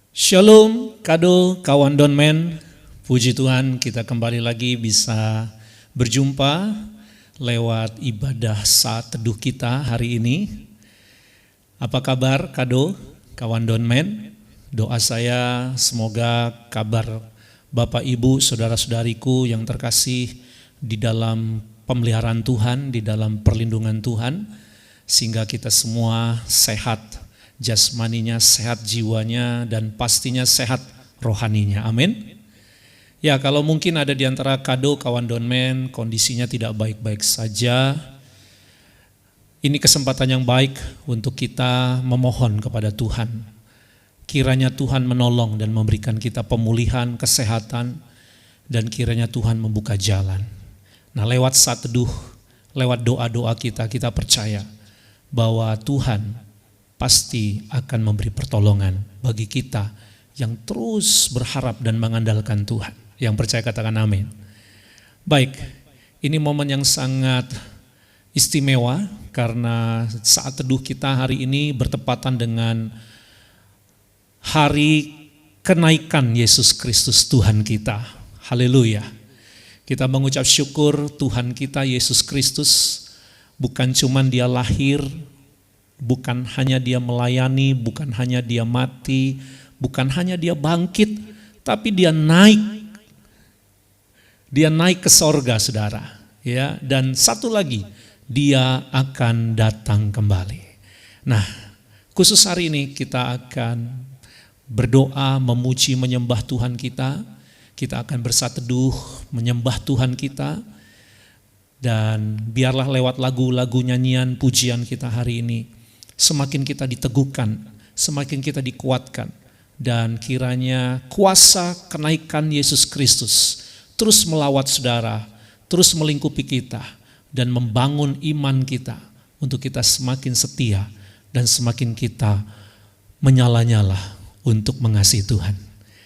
Shalom, kado, kawan Donmen. Puji Tuhan kita kembali lagi bisa berjumpa lewat ibadah saat teduh kita hari ini. Apa kabar kado, kawan Donmen? Doa saya semoga kabar Bapak Ibu, saudara-saudariku yang terkasih di dalam pemeliharaan Tuhan, di dalam perlindungan Tuhan, sehingga kita semua sehat jasmaninya, sehat jiwanya, dan pastinya sehat rohaninya. Amin. Ya, kalau mungkin ada di antara kado kawan Donmen kondisinya tidak baik-baik saja, ini kesempatan yang baik untuk kita memohon kepada Tuhan. Kiranya Tuhan menolong dan memberikan kita pemulihan, kesehatan, dan kiranya Tuhan membuka jalan. Nah, lewat saat teduh, lewat doa-doa kita percaya bahwa Tuhan pasti akan memberi pertolongan bagi kita yang terus berharap dan mengandalkan Tuhan. Yang percaya katakan amin. Baik, ini momen yang sangat istimewa karena saat teduh kita hari ini bertepatan dengan hari kenaikan Yesus Kristus Tuhan kita. Haleluya. Kita mengucap syukur Tuhan kita Yesus Kristus, bukan cuman dia lahir, bukan hanya dia melayani, bukan hanya dia mati, bukan hanya dia bangkit, tapi dia naik. Dia naik ke sorga, saudara. Ya, dan satu lagi, dia akan datang kembali. Nah, khusus hari ini kita akan berdoa, memuji, menyembah Tuhan kita. Kita akan bersatu teduh, menyembah Tuhan kita. Dan biarlah lewat lagu-lagu nyanyian pujian kita hari ini, semakin kita diteguhkan, semakin kita dikuatkan, dan kiranya kuasa kenaikan Yesus Kristus terus melawat saudara, terus melingkupi kita, dan membangun iman kita untuk kita semakin setia dan semakin kita menyala-nyala untuk mengasihi Tuhan.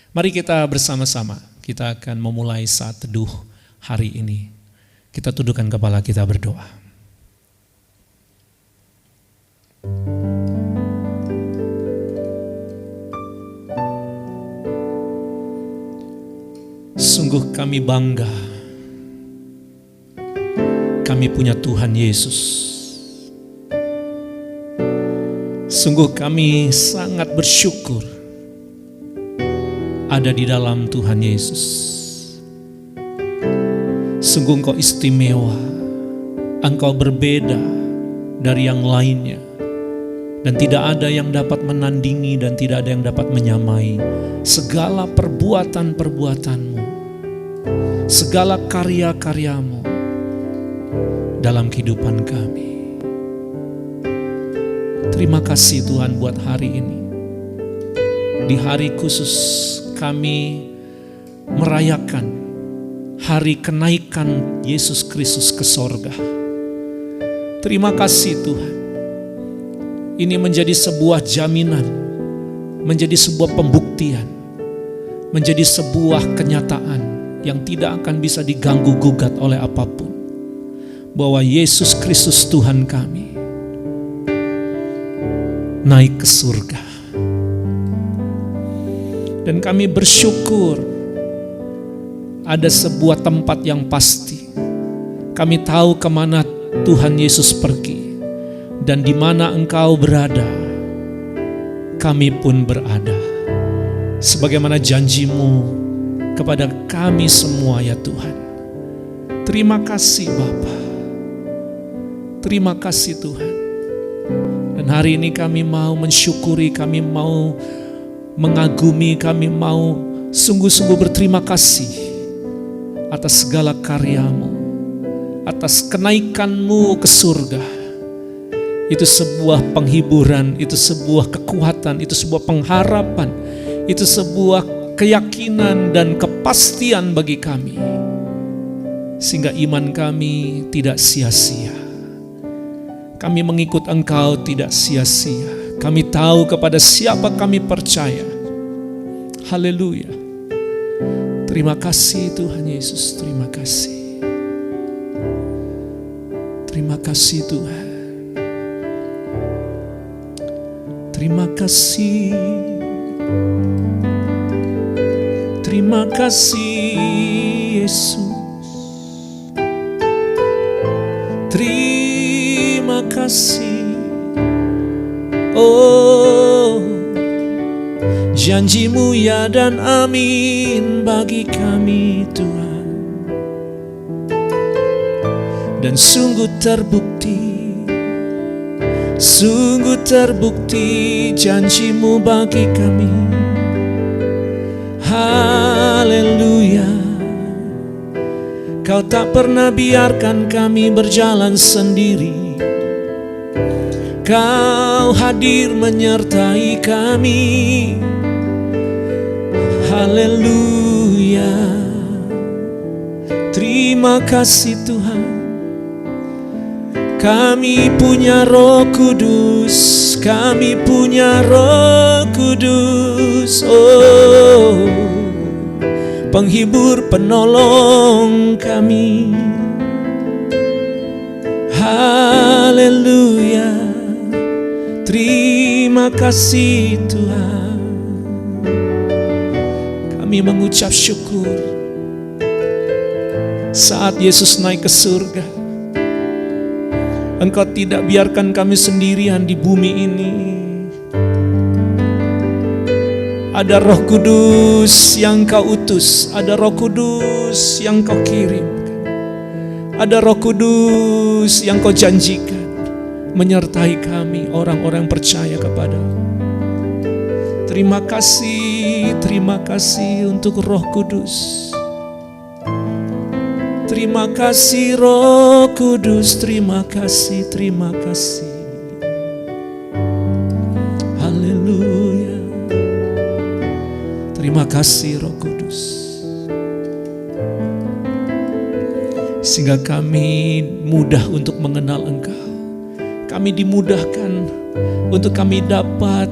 Mari kita bersama-sama, kita akan memulai saat teduh hari ini. Kita tundukkan kepala kita berdoa. Sungguh kami bangga, kami punya Tuhan Yesus. Sungguh kami sangat bersyukur ada di dalam Tuhan Yesus. Sungguh Engkau istimewa, Engkau berbeda dari yang lainnya, dan tidak ada yang dapat menandingi dan tidak ada yang dapat menyamai segala perbuatan-perbuatan-Mu, segala karya-karya-Mu dalam kehidupan kami. Terima kasih Tuhan buat hari ini. Di hari khusus kami merayakan hari kenaikan Yesus Kristus ke sorga. Terima kasih Tuhan. Ini menjadi sebuah jaminan, menjadi sebuah pembuktian, menjadi sebuah kenyataan yang tidak akan bisa diganggu gugat oleh apapun, bahwa Yesus Kristus Tuhan kami naik ke surga. Dan kami bersyukur ada sebuah tempat yang pasti. Kami tahu kemana Tuhan Yesus pergi, dan di mana Engkau berada, kami pun berada. Sebagaimana janji-Mu kepada kami semua ya Tuhan. Terima kasih Bapa. Terima kasih Tuhan. Dan hari ini kami mau mensyukuri, kami mau mengagumi, kami mau sungguh-sungguh berterima kasih atas segala karya-Mu, atas kenaikan-Mu ke surga. Itu sebuah penghiburan, itu sebuah kekuatan, itu sebuah pengharapan, itu sebuah keyakinan dan kepastian bagi kami, sehingga iman kami tidak sia-sia. Kami mengikut Engkau tidak sia-sia. Kami tahu kepada siapa kami percaya. Haleluya. Terima kasih Tuhan Yesus, terima kasih. Terima kasih Tuhan. Terima kasih Terima kasih Yesus. Terima kasih. Oh, janji-Mu ya dan amin bagi kami Tuhan. Dan sungguh terbukti janji-Mu bagi kami. Haleluya. Kau tak pernah biarkan kami berjalan sendiri. Kau hadir menyertai kami. Haleluya. Terima kasih Tuhan. Kami punya Roh Kudus. Kami punya Roh Kudus. Oh, penghibur, penolong kami. Haleluya. Terima kasih Tuhan. Kami mengucap syukur saat Yesus naik ke surga. Engkau tidak biarkan kami sendirian di bumi ini. Ada Roh Kudus yang Kau utus, ada Roh Kudus yang Kau kirimkan, ada Roh Kudus yang Kau janjikan menyertai kami, orang-orang percaya kepada-Mu. Terima kasih untuk Roh Kudus. Terima kasih Roh Kudus, terima kasih. Haleluya. Terima kasih Roh Kudus. Sehingga kami mudah untuk mengenal Engkau. Kami dimudahkan untuk kami dapat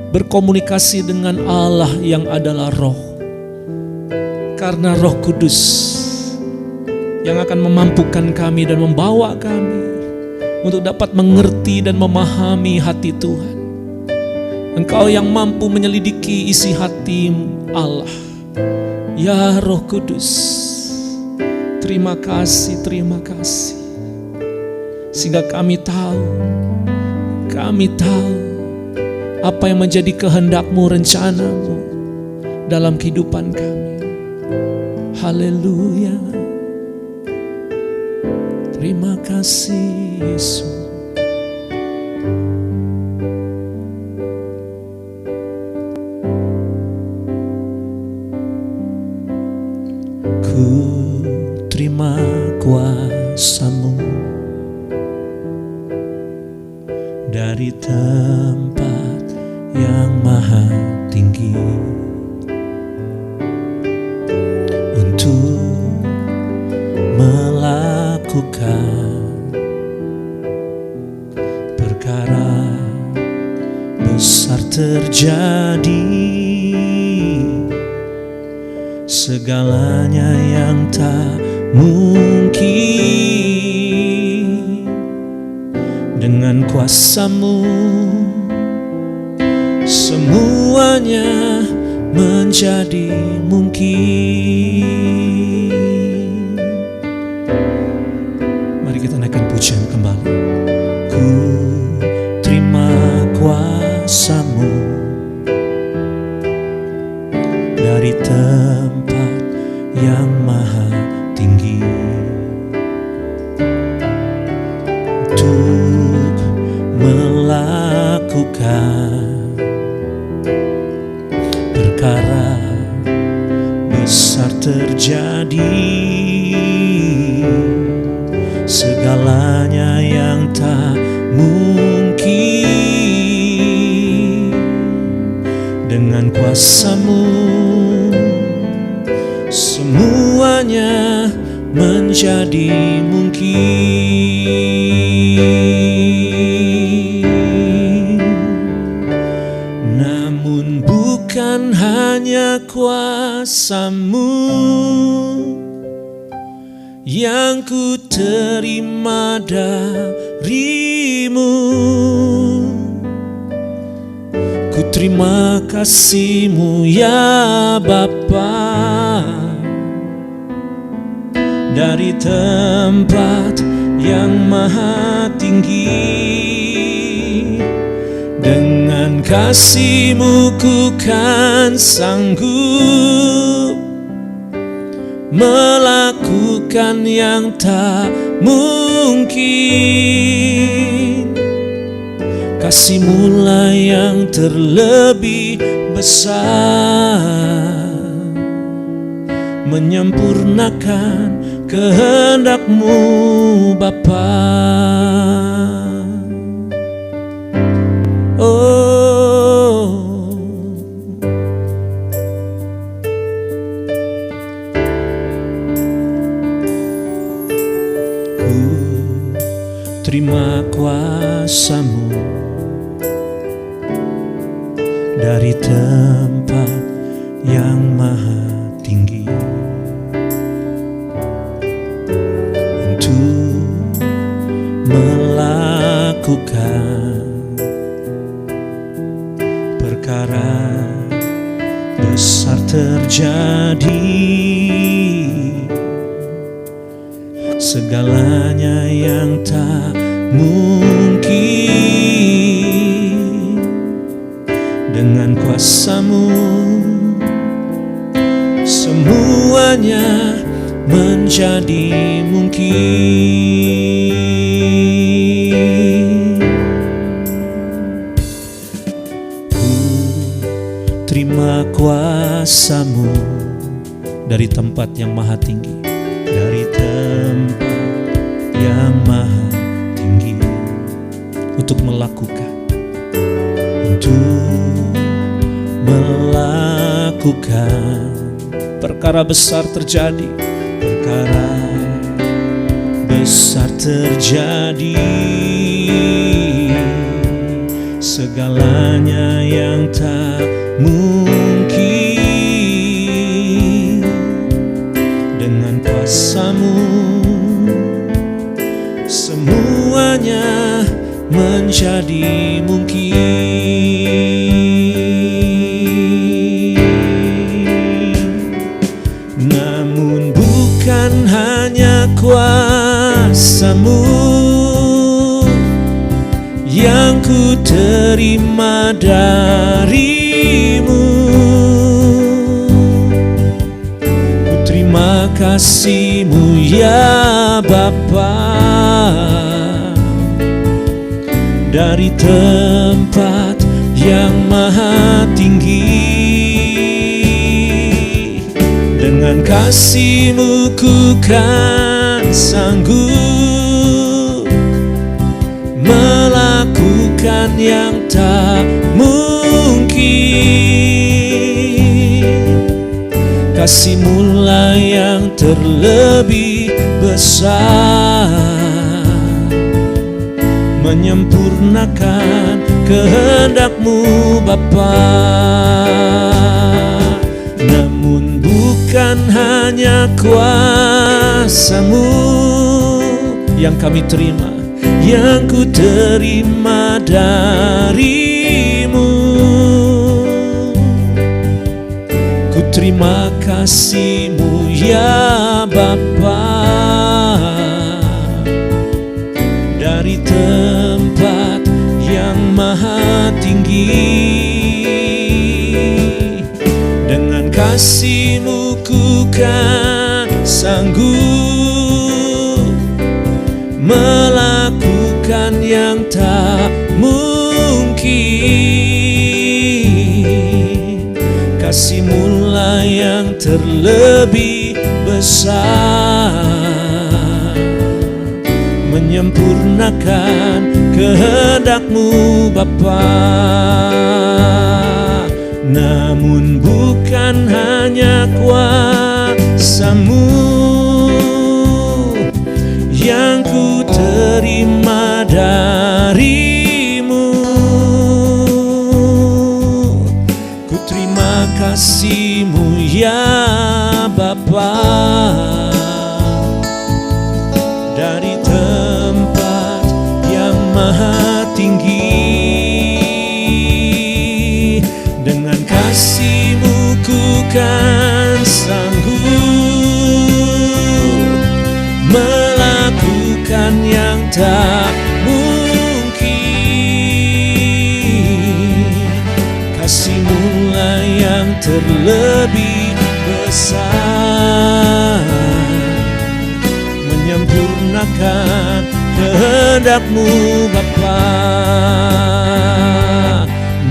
berkomunikasi dengan Allah yang adalah Roh. Karena Roh Kudus yang akan memampukan kami dan membawa kami untuk dapat mengerti dan memahami hati Tuhan. Engkau yang mampu menyelidiki isi hati Allah. Ya Roh Kudus, terima kasih. Sehingga kami tahu apa yang menjadi kehendak-Mu, rencana-Mu dalam kehidupan kami. Haleluya. Terima kasih Yesus. Ku terima kuasa-Mu dari tempat yang maha tinggi untuk melakukan perkara besar terjadi, segalanya yang tak mungkin dengan kuasa-Mu semuanya menjadi mungkin. Kita naikkan pujian kembali. Ku terima kuasa-Mu dari tempat yang maha tinggi untuk melakukan perkara besar terjadi, segalanya yang tak mungkin dengan kuasa-Mu semuanya menjadi mungkin. Namun bukan hanya kuasa-Mu yang ku terima dari-Mu, ku terima kasih-Mu ya Bapa. Dari tempat yang maha tinggi, dengan kasih-Mu ku kan sanggup melakukan yang tak mungkin. Kasih-Mu lah yang terlebih besar, menyempurnakan kehendak-Mu Bapa. Ku terima kuasa-Mu dari tempat yang maha tinggi, untuk melakukan perkara besar terjadi. Segalanya yang tak mungkin, dengan kuasa-Mu semuanya menjadi mungkin. Ku terima kuasa-Mu dari tempat yang maha tinggi, dari tempat yang maha tinggi, untuk melakukan perkara besar terjadi, perkara besar terjadi. Segalanya yang tak mungkin, dengan kuasa-Mu semuanya menjadi mungkin. Namun bukan hanya kuasa-Mu yang ku terima dari-Mu. Ku terima kasih-Mu ya Bapa, dari tempat yang maha tinggi. Dengan kasih-Mu ku kan sanggup melakukan yang tak mungkin. Kasih-Mu lah yang terlebih besar, menyempurnakan kehendak-Mu Bapa. Namun bukan hanya kuasa-Mu yang kami terima, yang ku terima dari-Mu. Ku terima kasih-Mu ya Bapa, dari tempat yang maha tinggi. Dengan kasih-Mu ku kan sanggup melakukan yang tak mungkin. Kasih-Mu lah yang terlebih besar, menyempurnakan kehendak-Mu Bapa. Namun bukan hanya kuasa-Mu yang ku terima dari-Mu. Ku terima kasih-Mu ya Bapa, dari tempat yang maha tinggi. kasih-Mu ku kan sanggup melakukan yang tak mungkin. Kasih-Mu lah yang terlebih besar, menyempurnakan kehendak-Mu Bapa.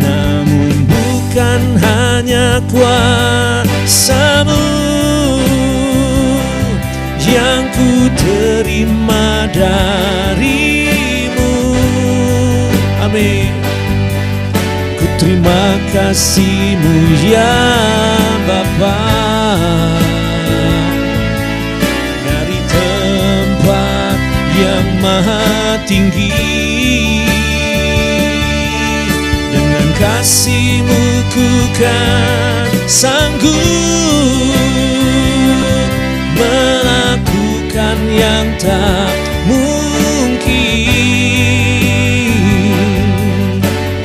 Namun bukan hanya kuasa-Mu yang ku terima dari-Mu. Amin. Ku terima kasih-Mu ya Bapa, dari tempat yang maha tinggi. Dengan kasih-Mu ku kan sanggup melakukan yang tak mungkin.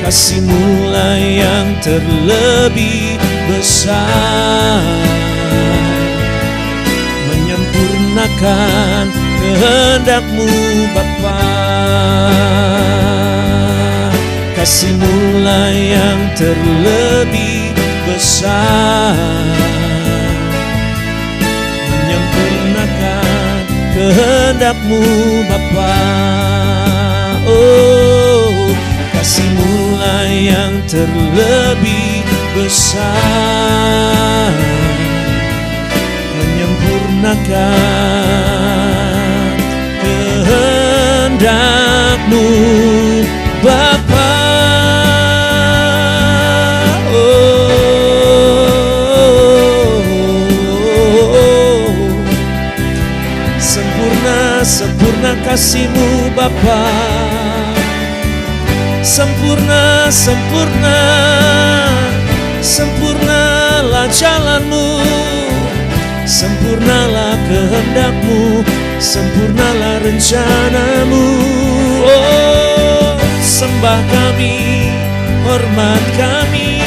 Kasih-Mu lah yang terlebih besar, menyempurnakan kehendak-Mu Bapa. Kasih-Mu lah yang terlebih besar, menyempurnakan kehendak-Mu Bapa. Oh, kasih-Mu lah yang terlebih besar, menyempurnakan kehendak-Mu Bapa. Sempurna, sempurna kasih-Mu Bapa. Sempurna, sempurna, sempurnalah jalan-Mu, sempurnalah kehendak-Mu, sempurnalah rencana-Mu. Oh, sembah kami, hormat kami,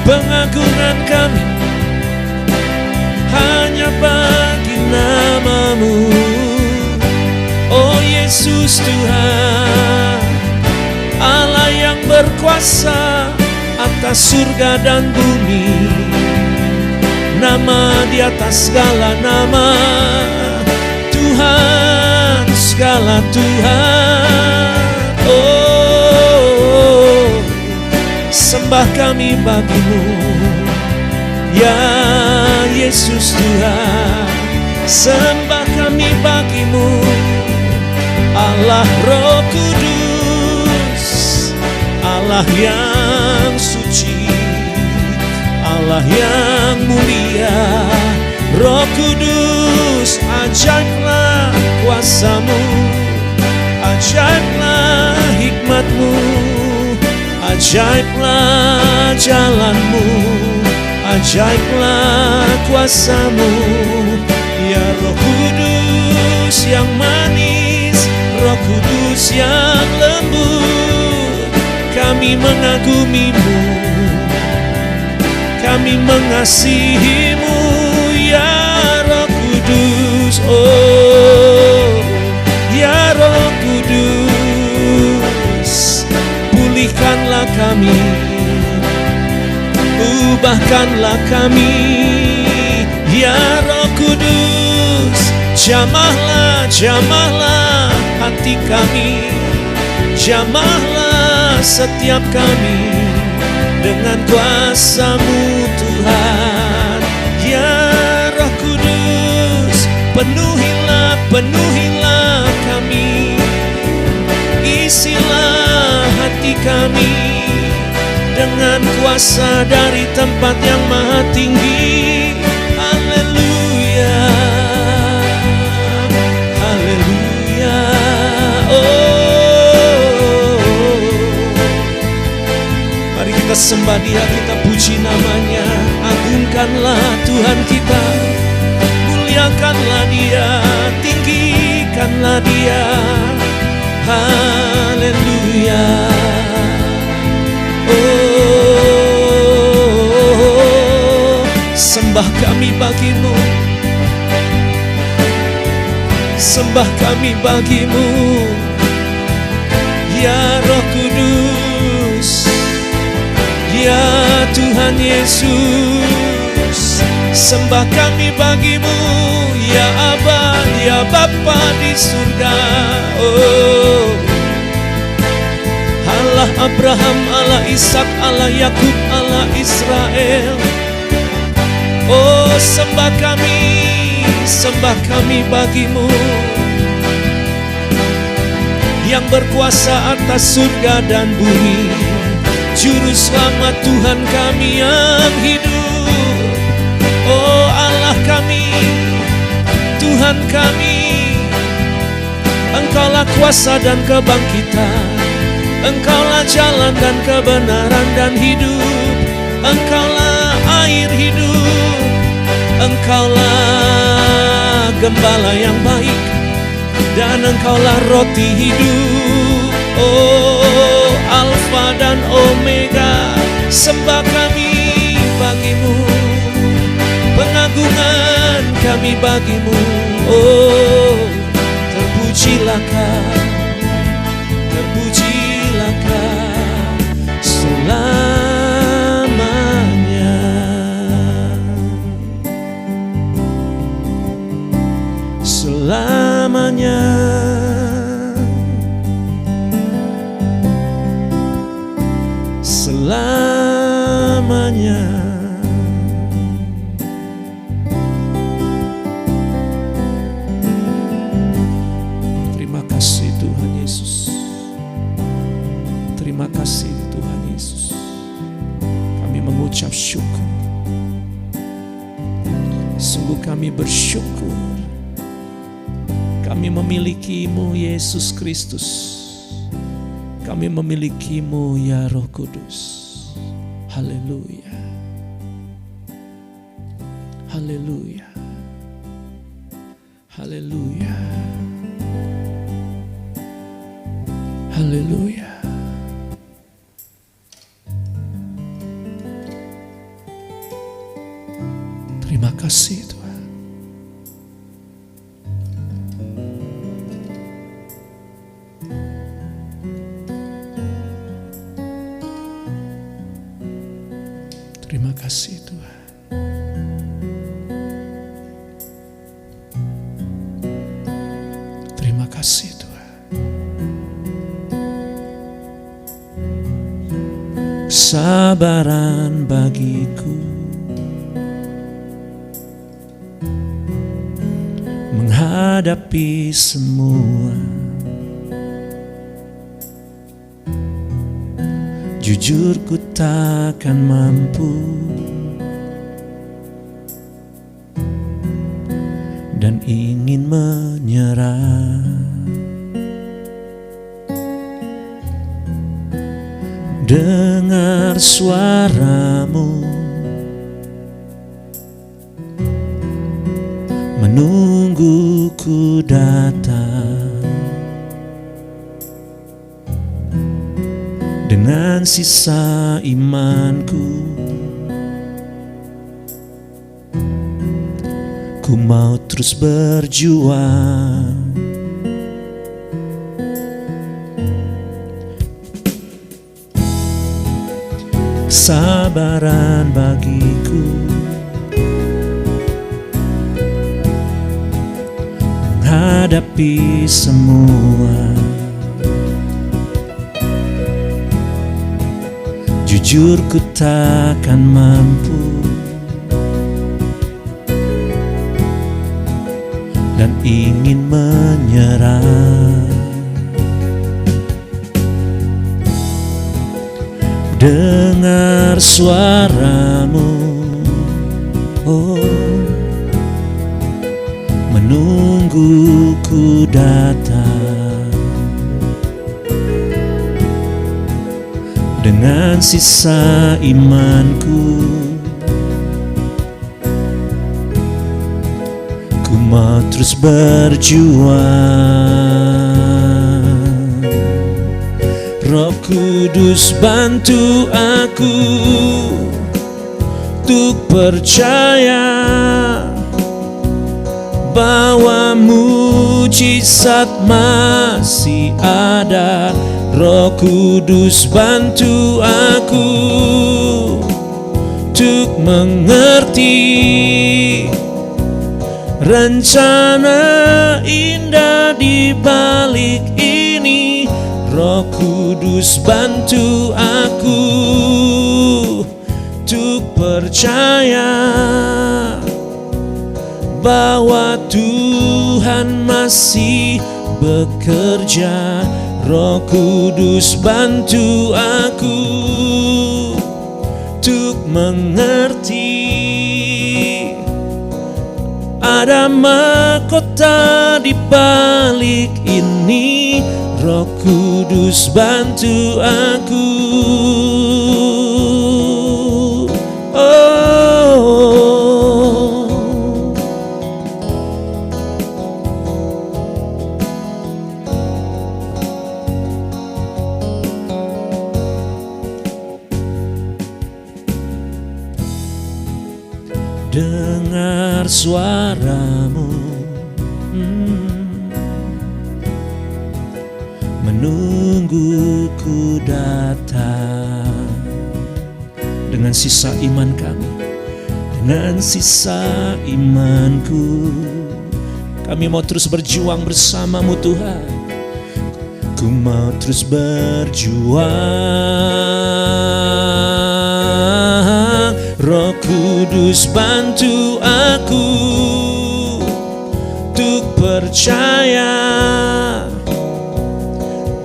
pengagungan kami hanya bagi nama-Mu. Oh Yesus Tuhan, Allah yang berkuasa atas surga dan bumi, nama di atas segala nama, Tuhan segala Tuhan. Oh, sembah kami bagi-Mu ya Yesus Tuhan, sembah kami bagi-Mu Allah Roh Kudus, Allah yang suci, Allah yang mulia. Roh Kudus, ajaiblah kuasa-Mu, ajaiblah hikmat-Mu, ajaiblah jalan-Mu, ajaiblah kuasa-Mu. Ya Roh Kudus yang manis, Roh Kudus yang lembut, kami mengagumi-Mu, kami mengasihi-Mu ya Roh Kudus. Oh ya Roh Kudus, pulihkanlah kami, ubahkanlah kami ya Roh Kudus. Jamahlah, jamahlah hati kami, jamahlah setiap kami dengan kuasa-Mu Tuhan. Ya Roh Kudus, penuhilah, penuhilah kami, isilah hati kami dengan kuasa dari tempat yang maha tinggi. Haleluya, haleluya. Oh, mari kita sembah Dia, kita puji namanya. Agungkanlah Tuhan kita, muliakanlah Dia, tinggikanlah Dia. Haleluya. Sembah kami bagimu, sembah kami bagimu, ya Roh Kudus, ya Tuhan Yesus. Sembah kami bagimu, ya Aba, ya Bapa di surga. Oh, Allah Abraham, Allah Ishak, Allah Yakub, Allah Israel. Oh, sembah kami bagimu, yang berkuasa atas surga dan bumi, Juru Selamat Tuhan kami yang hidup. Oh Allah kami, Tuhan kami, Engkaulah kuasa dan kebangkitan, Engkaulah jalan dan kebenaran dan hidup, Engkaulah air hidup, Engkaulah gembala yang baik, dan Engkaulah roti hidup. Oh Alfa dan Omega, sembah kami bagimu, pengagungan kami bagimu. Oh terpujilah Kau, terpujilah Kau selamanya, selamanya, selamanya. Terima kasih Tuhan Yesus, terima kasih Tuhan Yesus. Kami mengucap syukur, sungguh kami bersyukur kami memilikimu Yesus Kristus. Kami memilikimu ya Roh Kudus. Haleluya, haleluya, haleluya, haleluya. Terima kasih Tuhan. Terima kasih Tuhan. Terima kasih Tuhan. Kesabaran bagiku menghadapi semua. Jujur ku takkan mampu, dan ingin menyerah. Dengar suaramu menungguku datang, dengan sisa imanku ku mau terus berjuang. Kesabaran bagiku menghadapi semua. Jujur ku takkan mampu, dan ingin menyerah. Dengar suaramu, oh, menungguku datang, dengan sisa imanku ku mau terus berjuang. Roh Kudus bantu aku, Untuk percaya bahwa mujizat masih ada. Roh Kudus bantu aku untuk mengerti rencana indah di balik ini. Roh Kudus bantu aku untuk percaya bahwa Tuhan masih bekerja. Roh Kudus bantu aku untuk mengerti ada mahkota di balik ini. Roh Kudus bantu aku. Dengar suaramu, menungguku datang. Dengan sisa iman kami, dengan sisa imanku, kami mau terus berjuang bersamamu Tuhan. Ku mau terus berjuang. Roh Kudus bantu aku untuk percaya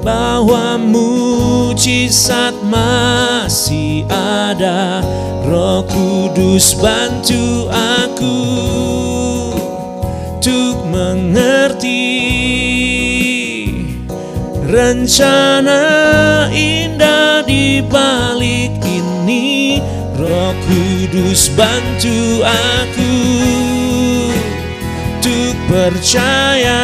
bahwa mujizat masih ada. Roh Kudus bantu aku untuk mengerti rencana indah di balik ini. Roh Kudus bantu aku untuk percaya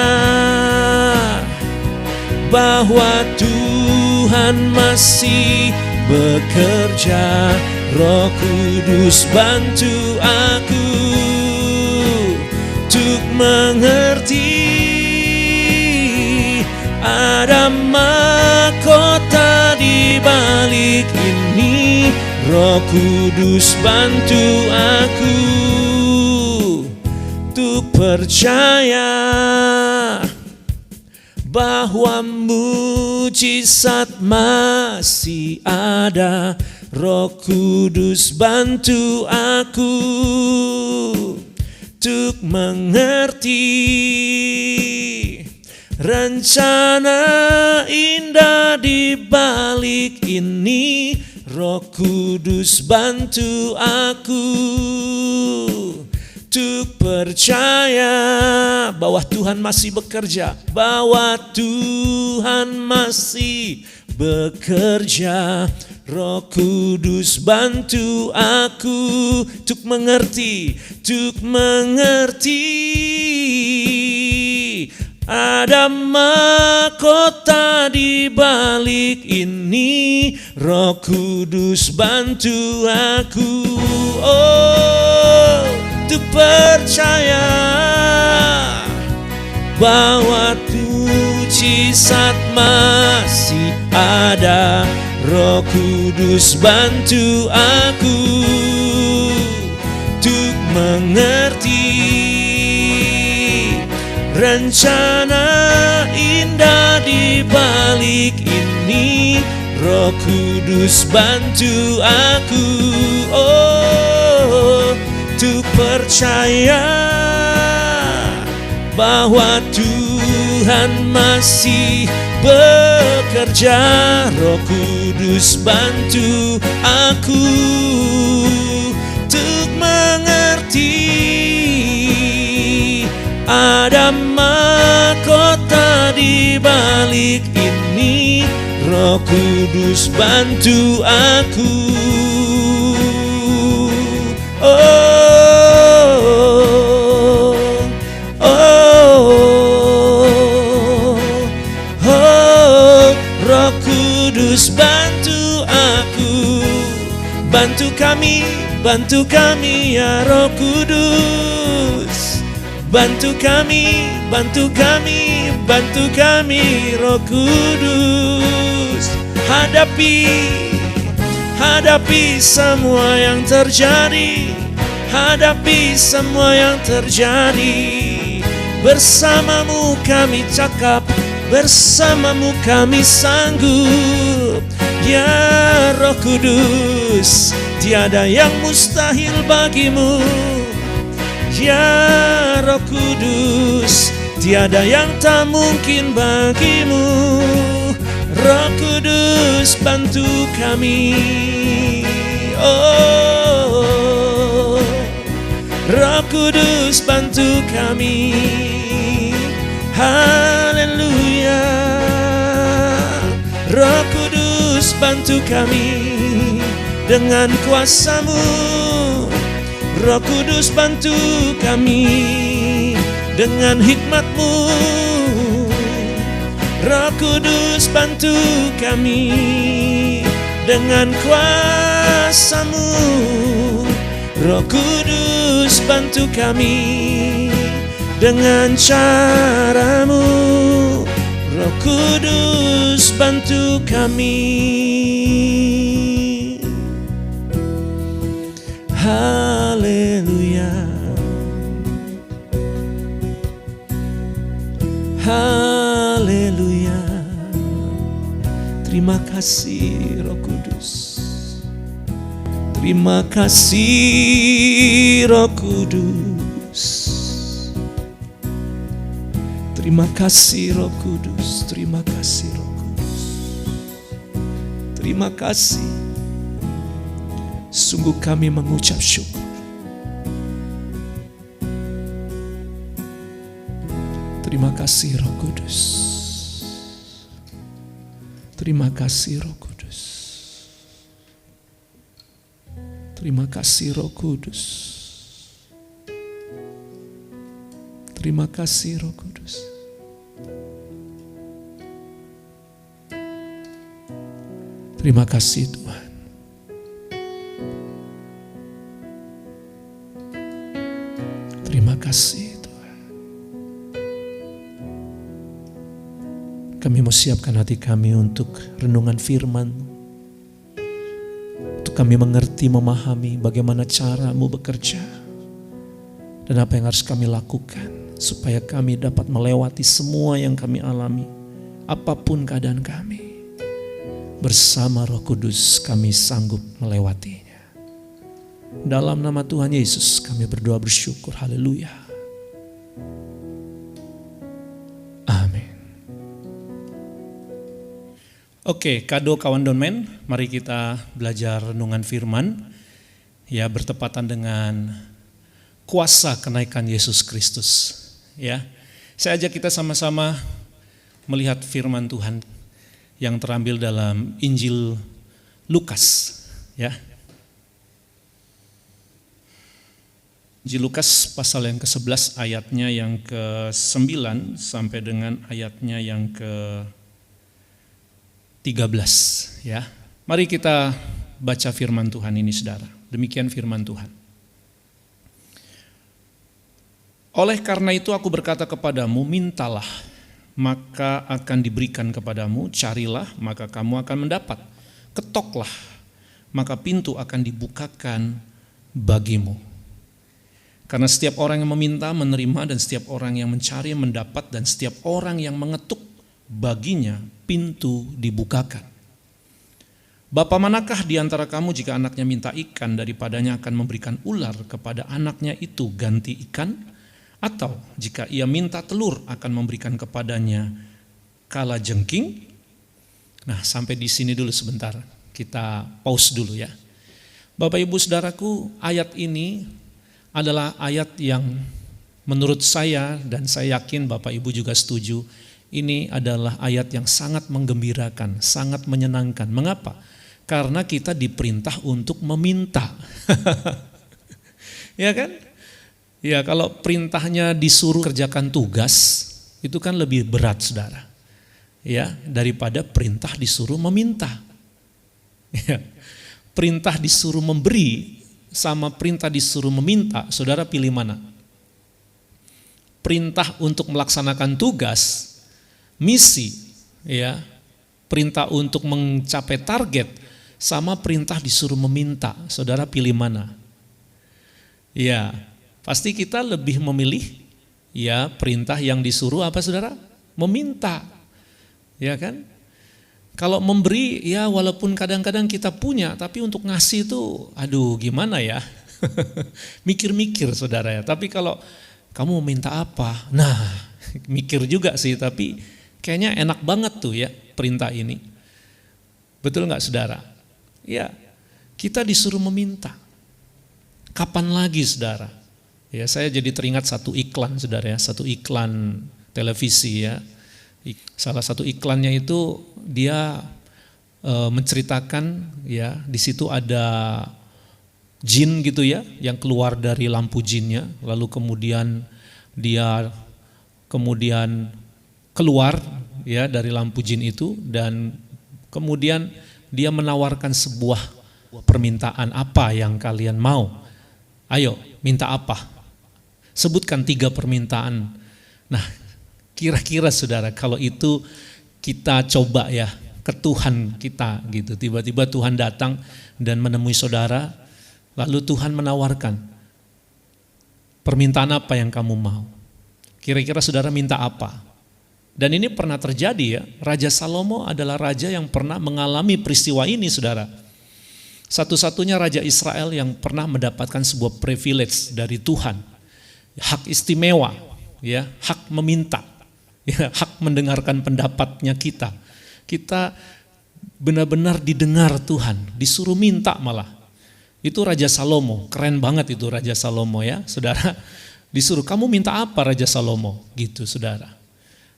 bahwa Tuhan masih bekerja. Roh Kudus bantu aku untuk mengerti ada mahkota di balik ini. Roh Kudus bantu aku untuk percaya bahwa mujizat masih ada. Roh Kudus bantu aku untuk mengerti rencana indah di balik ini. Roh Kudus bantu aku untuk percaya bahwa Tuhan masih bekerja, bahwa Tuhan masih bekerja. Roh Kudus bantu aku untuk mengerti ada mahkota di balik ini. Roh Kudus bantu aku untuk percaya bahwa mujizat masih ada. Roh Kudus bantu aku untuk mengerti rencana indah di balik ini. Roh Kudus bantu aku untuk percaya bahwa Tuhan masih bekerja. Roh Kudus bantu aku untuk mengerti ada mahkota di balik ini. Roh Kudus bantu aku Roh Kudus bantu aku, bantu kami bantu kami ya Roh Kudus. Bantu kami, bantu kami, bantu kami Roh Kudus. Hadapi semua yang terjadi, hadapi semua yang terjadi. Bersamamu kami cakap, bersamamu kami sanggup. Ya Roh Kudus, tiada yang mustahil bagimu. Ya Roh Kudus, tiada yang tak mungkin bagimu. Roh Kudus, bantu kami. Oh, Roh Kudus, bantu kami. Haleluya. Roh Kudus, bantu kami dengan kuasa-Mu. Roh Kudus, bantu kami dengan hikmat-Mu. Roh Kudus, bantu kami dengan kuasa-Mu. Roh Kudus, bantu kami dengan cara-Mu. Roh Kudus, bantu kami. Haleluya. Haleluya. Terima kasih Roh Kudus. Terima kasih Roh Kudus. Terima kasih Roh Kudus. Terima kasih Roh Kudus. Terima kasih. Sungguh kami mengucap syukur. Terima kasih Roh Kudus. Terima kasih Roh Kudus. Terima kasih Roh Kudus. Terima kasih Roh Kudus. Terima kasih Tuhan. Terima kasih Tuhan. Kami mau siapkan hati kami untuk renungan firman. Untuk kami mengerti, memahami bagaimana cara-Mu bekerja. Dan apa yang harus kami lakukan supaya kami dapat melewati semua yang kami alami. Apapun keadaan kami. Bersama Roh Kudus kami sanggup melewatinya. Dalam nama Tuhan Yesus kami berdoa bersyukur. Haleluya. Amin. Oke, kado kawan Donmen, mari kita belajar renungan firman. Ya, bertepatan dengan kuasa kenaikan Yesus Kristus. Ya, saya ajak kita sama-sama melihat firman Tuhan yang terambil dalam Injil Lukas. Ya, Injil Lukas pasal yang ke-11 ayatnya yang ke-9 sampai dengan ayatnya yang ke-13 ya. Mari kita baca firman Tuhan ini saudara. Demikian firman Tuhan. Oleh karena itu aku berkata kepadamu, mintalah maka akan diberikan kepadamu, carilah maka kamu akan mendapat, ketoklah maka pintu akan dibukakan bagimu. Karena setiap orang yang meminta menerima, dan setiap orang yang mencari mendapat, dan setiap orang yang mengetuk baginya pintu dibukakan. Bapa manakah di antara kamu jika anaknya minta ikan, daripadanya akan memberikan ular kepada anaknya itu ganti ikan? Atau jika ia minta telur akan memberikan kepadanya kalajengking? Nah, sampai di sini dulu sebentar. Kita pause dulu ya. Bapak Ibu Saudaraku, ayat ini adalah ayat yang menurut saya, dan saya yakin Bapak Ibu juga setuju, ini adalah ayat yang sangat menggembirakan, sangat menyenangkan. Mengapa? Karena kita diperintah untuk meminta. Ya kan? Ya, kalau perintahnya disuruh kerjakan tugas, itu kan lebih berat saudara. Ya, daripada perintah disuruh meminta. Ya, perintah disuruh memberi sama perintah disuruh meminta, saudara pilih mana? Perintah untuk melaksanakan tugas, misi, ya, perintah untuk mencapai target, sama perintah disuruh meminta, saudara pilih mana? Ya, pasti kita lebih memilih ya perintah yang disuruh apa saudara? Meminta, ya kan? Kalau memberi ya walaupun kadang-kadang kita punya, tapi untuk ngasih itu aduh gimana ya? Mikir-mikir saudara ya, tapi kalau kamu mau minta apa? Nah, mikir juga sih, tapi kayaknya enak banget tuh ya perintah ini. Betul nggak saudara? Ya, kita disuruh meminta. Kapan lagi saudara? Ya, saya jadi teringat satu iklan saudara ya, satu iklan televisi ya. Salah satu iklannya itu dia menceritakan ya, di situ ada jin gitu ya, yang keluar dari lampu jinnya, lalu kemudian dia keluar ya dari lampu jin itu, dan kemudian dia menawarkan sebuah permintaan, apa yang kalian mau? Ayo, minta apa? Sebutkan 3 permintaan. Nah, kira-kira saudara kalau itu kita coba ya ke Tuhan kita gitu, tiba-tiba Tuhan datang dan menemui saudara, lalu Tuhan menawarkan, permintaan apa yang kamu mau? Kira-kira saudara minta apa? Dan ini pernah terjadi ya, Raja Salomo adalah raja yang pernah mengalami peristiwa ini saudara. Satu-satunya raja Israel yang pernah mendapatkan sebuah privilege dari Tuhan. Hak istimewa, ya, hak meminta, ya, hak mendengarkan pendapatnya kita. Kita benar-benar didengar Tuhan, disuruh minta malah. Itu Raja Salomo, keren banget itu Raja Salomo ya, saudara. Disuruh, kamu minta apa Raja Salomo? Gitu saudara.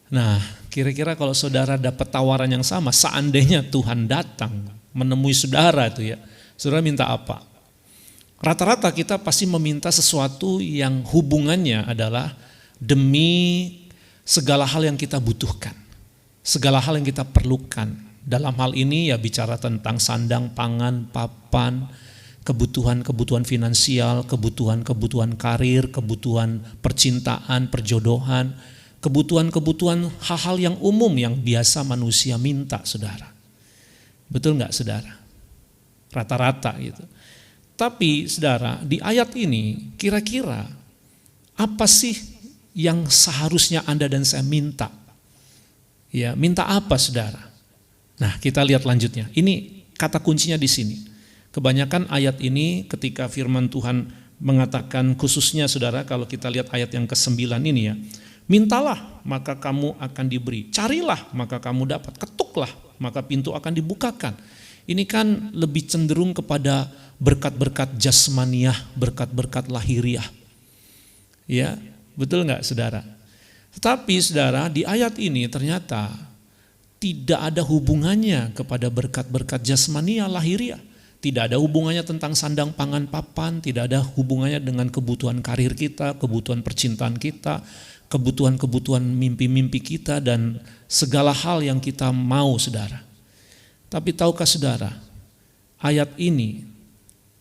Nah, kira-kira kalau saudara dapat tawaran yang sama, seandainya Tuhan datang menemui saudara itu ya, saudara minta apa? Rata-rata kita pasti meminta sesuatu yang hubungannya adalah demi segala hal yang kita butuhkan, segala hal yang kita perlukan. Dalam hal ini ya bicara tentang sandang, pangan, papan, kebutuhan-kebutuhan finansial, kebutuhan-kebutuhan karir, kebutuhan percintaan, perjodohan, kebutuhan-kebutuhan hal-hal yang umum yang biasa manusia minta, saudara. Betul nggak saudara? Rata-rata gitu. Tapi saudara, di ayat ini kira-kira apa sih yang seharusnya Anda dan saya minta? Ya, minta apa saudara? Nah, kita lihat lanjutnya. Ini kata kuncinya di sini. Kebanyakan ayat ini ketika firman Tuhan mengatakan, khususnya saudara kalau kita lihat ayat yang ke-9 ini ya, mintalah maka kamu akan diberi, carilah maka kamu dapat, ketuklah maka pintu akan dibukakan. Ini kan lebih cenderung kepada berkat-berkat jasmaniah, berkat-berkat lahiriah. Ya, betul nggak saudara? Tetapi saudara, di ayat ini ternyata tidak ada hubungannya kepada berkat-berkat jasmaniah lahiriah. Tidak ada hubungannya tentang sandang pangan papan, tidak ada hubungannya dengan kebutuhan karir kita, kebutuhan percintaan kita, kebutuhan-kebutuhan mimpi-mimpi kita, dan segala hal yang kita mau saudara. Tapi tahukah saudara, ayat ini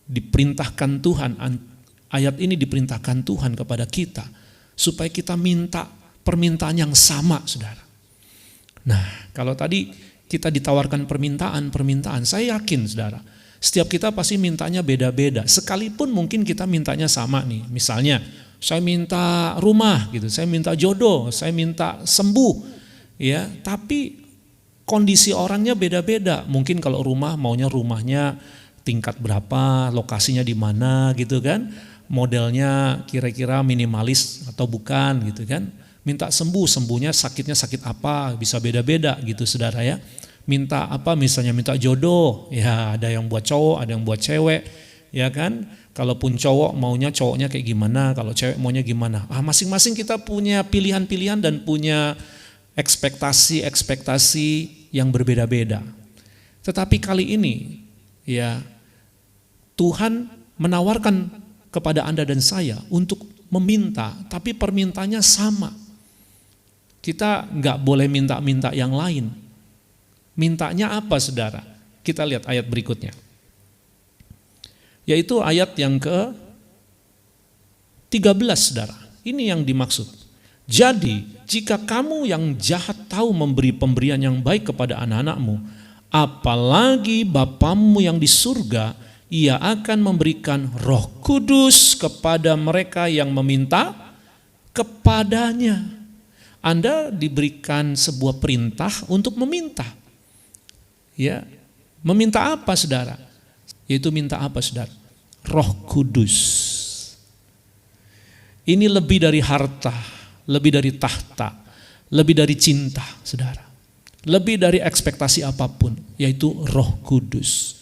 diperintahkan Tuhan kepada kita supaya kita minta permintaan yang sama saudara. Nah, kalau tadi kita ditawarkan permintaan, saya yakin saudara, setiap kita pasti mintanya beda-beda. Sekalipun mungkin kita mintanya sama nih. Misalnya, saya minta rumah gitu, saya minta jodoh, saya minta sembuh. Ya, tapi kondisi orangnya beda-beda. Mungkin kalau rumah maunya rumahnya tingkat berapa, lokasinya di mana gitu kan. Modelnya kira-kira minimalis atau bukan gitu kan. Minta sembuhnya sakitnya sakit apa, bisa beda-beda gitu saudara ya. Minta apa, misalnya minta jodoh, ya ada yang buat cowok, ada yang buat cewek, ya kan. Kalaupun cowok maunya cowoknya kayak gimana, kalau cewek maunya gimana. Masing-masing kita punya pilihan-pilihan dan punya ekspektasi yang berbeda-beda. Tetapi kali ini, ya Tuhan menawarkan kepada Anda dan saya untuk meminta, tapi permintaannya sama. Kita nggak boleh minta-minta yang lain. Mintanya apa saudara? Kita lihat ayat berikutnya. Yaitu ayat yang ke-13, saudara. Ini yang dimaksud. Jadi, jika kamu yang jahat tahu memberi pemberian yang baik kepada anak-anakmu, apalagi Bapamu yang di surga, Ia akan memberikan Roh Kudus kepada mereka yang meminta kepadanya. Anda diberikan sebuah perintah untuk meminta. Ya, meminta apa, saudara? Yaitu minta apa, saudara? Roh Kudus. Ini lebih dari harta, lebih dari tahta, lebih dari cinta, saudara. Lebih dari ekspektasi apapun, yaitu Roh Kudus.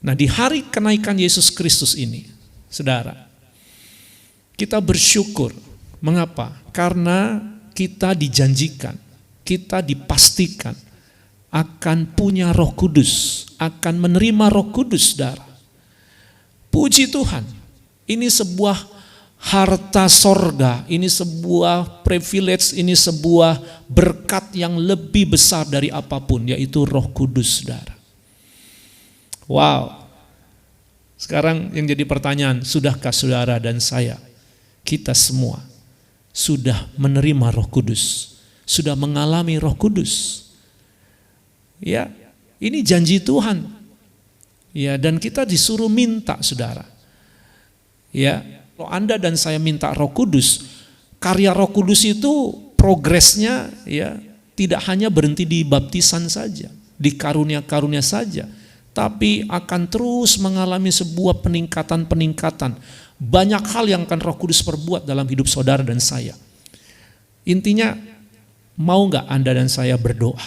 Nah, di hari kenaikan Yesus Kristus ini, saudara, kita bersyukur. Mengapa? Karena kita dijanjikan, kita dipastikan akan punya Roh Kudus, akan menerima Roh Kudus, saudara. Puji Tuhan, ini sebuah harta sorga, ini sebuah privilege, ini sebuah berkat yang lebih besar dari apapun, yaitu Roh Kudus, saudara. Wow. Sekarang yang jadi pertanyaan, sudahkah saudara dan saya, kita semua sudah menerima Roh Kudus, sudah mengalami Roh Kudus? Ya, ini janji Tuhan. Ya, dan kita disuruh minta, saudara. Ya, kalau Anda dan saya minta Roh Kudus, karya Roh Kudus itu progresnya ya tidak hanya berhenti di baptisan saja, di karunia-karunia saja, tapi akan terus mengalami sebuah peningkatan-peningkatan. Banyak hal yang akan Roh Kudus perbuat dalam hidup saudara dan saya. Intinya, mau gak Anda dan saya berdoa